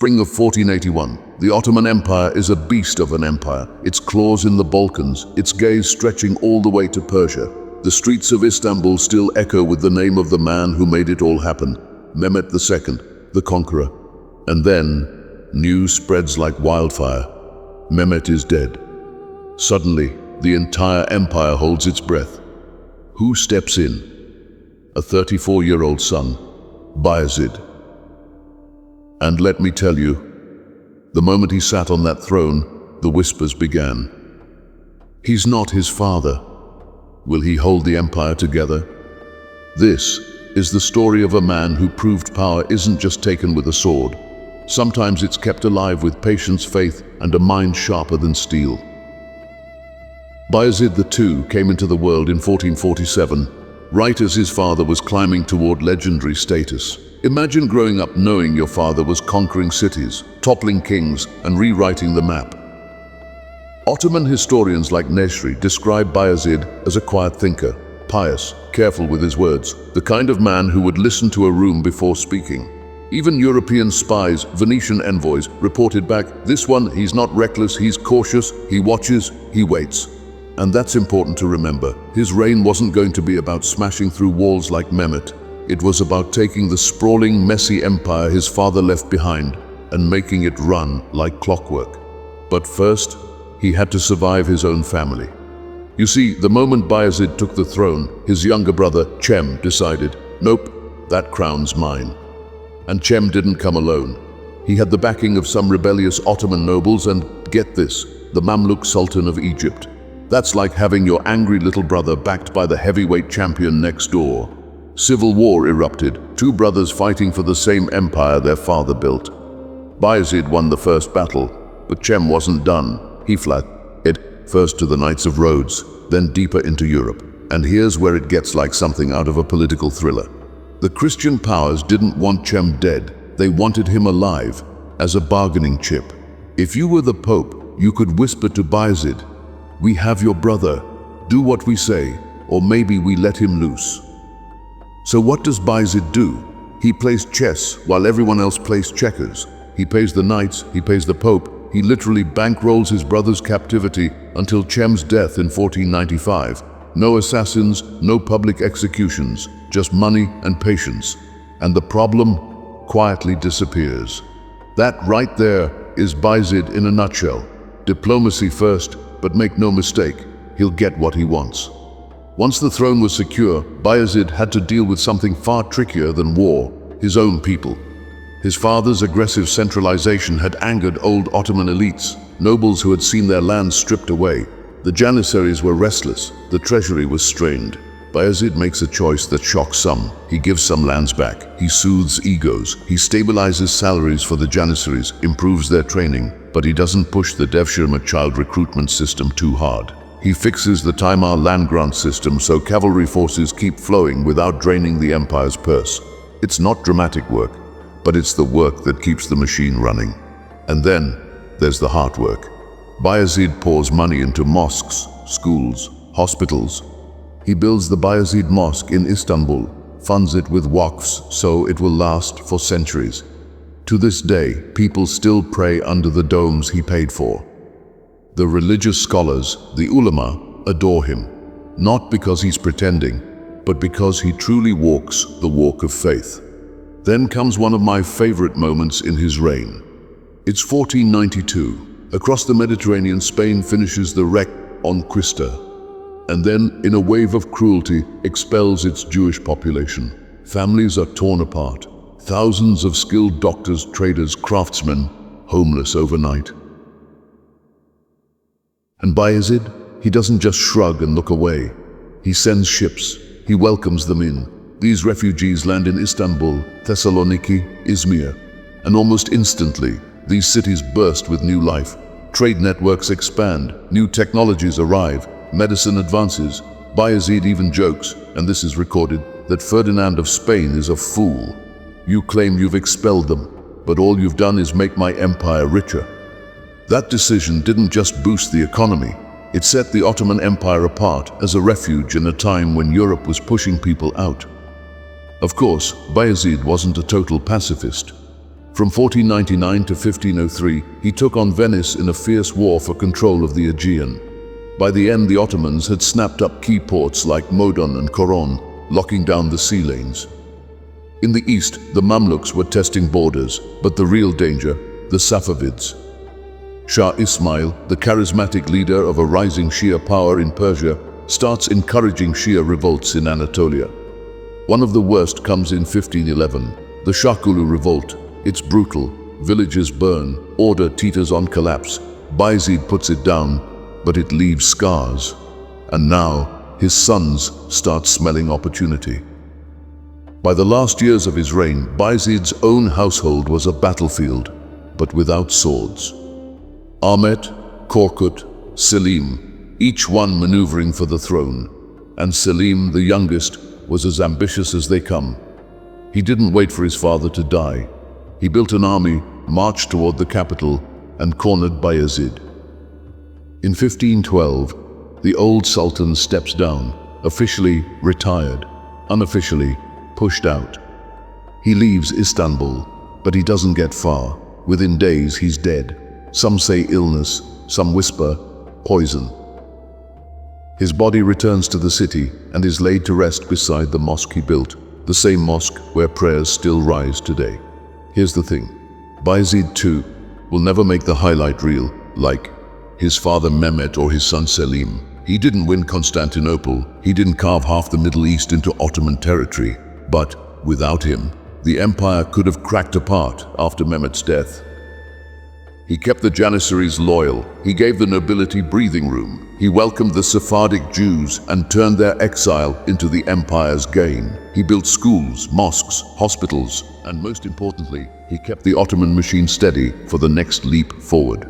Spring of 1481. The Ottoman Empire is a beast of an empire. Its claws in the Balkans, its gaze stretching all the way to Persia. The streets of Istanbul still echo with the name of the man who made it all happen, Mehmet II, the conqueror. And then, news spreads like wildfire. Mehmet is dead. Suddenly, the entire empire holds its breath. Who steps in? A 34-year-old son, Bayezid. And let me tell you, the moment he sat on that throne, the whispers began. He's not his father. Will he hold the empire together? This is the story of a man who proved power isn't just taken with a sword. Sometimes it's kept alive with patience, faith, and a mind sharper than steel. Bayezid II came into the world in 1447, right as his father was climbing toward legendary status. Imagine growing up knowing your father was conquering cities, toppling kings, and rewriting the map. Ottoman historians like Neshri describe Bayezid as a quiet thinker, pious, careful with his words, the kind of man who would listen to a room before speaking. Even European spies, Venetian envoys, reported back, this one, he's not reckless, he's cautious, he watches, he waits. And that's important to remember. His reign wasn't going to be about smashing through walls like Mehmet. It was about taking the sprawling, messy empire his father left behind and making it run like clockwork. But first, he had to survive his own family. You see, the moment Bayezid took the throne, his younger brother, Cem, decided, nope, that crown's mine. And Cem didn't come alone. He had the backing of some rebellious Ottoman nobles and, get this, the Mamluk Sultan of Egypt. That's like having your angry little brother backed by the heavyweight champion next door. Civil war erupted, two brothers fighting for the same empire their father built. Bayezid won the first battle, but Cem wasn't done. He fled first to the Knights of Rhodes, then deeper into Europe. And here's where it gets like something out of a political thriller. The Christian powers didn't want Cem dead. They wanted him alive, as a bargaining chip. If you were the Pope, you could whisper to Bayezid, "We have your brother. Do what we say, or maybe we let him loose." So what does Bayezid do? He plays chess while everyone else plays checkers. He pays the knights, he pays the Pope. He literally bankrolls his brother's captivity until Cem's death in 1495. No assassins, no public executions, just money and patience. And the problem quietly disappears. That right there is Bayezid in a nutshell. Diplomacy first, but make no mistake, he'll get what he wants. Once the throne was secure, Bayezid had to deal with something far trickier than war, his own people. His father's aggressive centralization had angered old Ottoman elites, nobles who had seen their lands stripped away. The janissaries were restless, the treasury was strained. Bayezid makes a choice that shocks some. He gives some lands back, he soothes egos, he stabilizes salaries for the janissaries, improves their training, but he doesn't push the Devshirme child recruitment system too hard. He fixes the Timar land grant system so cavalry forces keep flowing without draining the empire's purse. It's not dramatic work, but it's the work that keeps the machine running. And then there's the hard work. Bayezid pours money into mosques, schools, hospitals. He builds the Bayezid Mosque in Istanbul, funds it with waqfs so it will last for centuries. To this day, people still pray under the domes he paid for. The religious scholars, the ulama, adore him, not because he's pretending, but because he truly walks the walk of faith. Then comes one of my favorite moments in his reign. It's 1492. Across the Mediterranean, Spain finishes the reconquista, and then, in a wave of cruelty, expels its Jewish population. Families are torn apart. Thousands of skilled doctors, traders, craftsmen, homeless overnight. And Bayezid, he doesn't just shrug and look away. He sends ships. He welcomes them in. These refugees land in Istanbul, Thessaloniki, Izmir, and almost instantly, these cities burst with new life. Trade networks expand, new technologies arrive, medicine advances. Bayezid even jokes, and this is recorded, that Ferdinand of Spain is a fool. You claim you've expelled them, but all you've done is make my empire richer. That decision didn't just boost the economy, it set the Ottoman Empire apart as a refuge in a time when Europe was pushing people out. Of course, Bayezid wasn't a total pacifist. From 1499 to 1503, he took on Venice in a fierce war for control of the Aegean. By the end, the Ottomans had snapped up key ports like Modon and Coron, locking down the sea lanes. In the east, the Mamluks were testing borders, but the real danger, the Safavids. Shah Ismail, the charismatic leader of a rising Shia power in Persia, starts encouraging Shia revolts in Anatolia. One of the worst comes in 1511, the Shahkulu revolt. It's brutal, villages burn, order teeters on collapse. Bayezid puts it down, but it leaves scars. And now, his sons start smelling opportunity. By the last years of his reign, Bayezid's own household was a battlefield, but without swords. Ahmet, Korkut, Selim, each one maneuvering for the throne. And Selim, the youngest, was as ambitious as they come. He didn't wait for his father to die. He built an army, marched toward the capital, and cornered Bayezid. In 1512, the old Sultan steps down, officially retired, unofficially pushed out. He leaves Istanbul, but he doesn't get far. Within days, he's dead. Some say illness, some whisper poison. His body returns to the city and is laid to rest beside the mosque he built, the same mosque where prayers still rise today. Here's the thing, Bayezid II will never make the highlight reel like his father Mehmet or his son Selim. He didn't win Constantinople, he didn't carve half the Middle East into Ottoman territory, but without him, the empire could have cracked apart after Mehmet's death. He kept the Janissaries loyal, he gave the nobility breathing room, he welcomed the Sephardic Jews and turned their exile into the empire's gain. He built schools, mosques, hospitals, and most importantly, he kept the Ottoman machine steady for the next leap forward.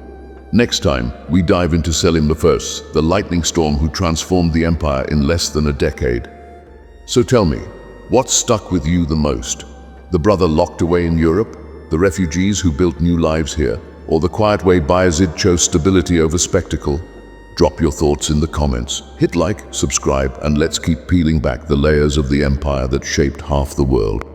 Next time, we dive into Selim I, the lightning storm who transformed the empire in less than a decade. So tell me, what stuck with you the most? The brother locked away in Europe? The refugees who built new lives here? Or the quiet way Bayezid chose stability over spectacle? Drop your thoughts in the comments. Hit like, subscribe, and let's keep peeling back the layers of the empire that shaped half the world.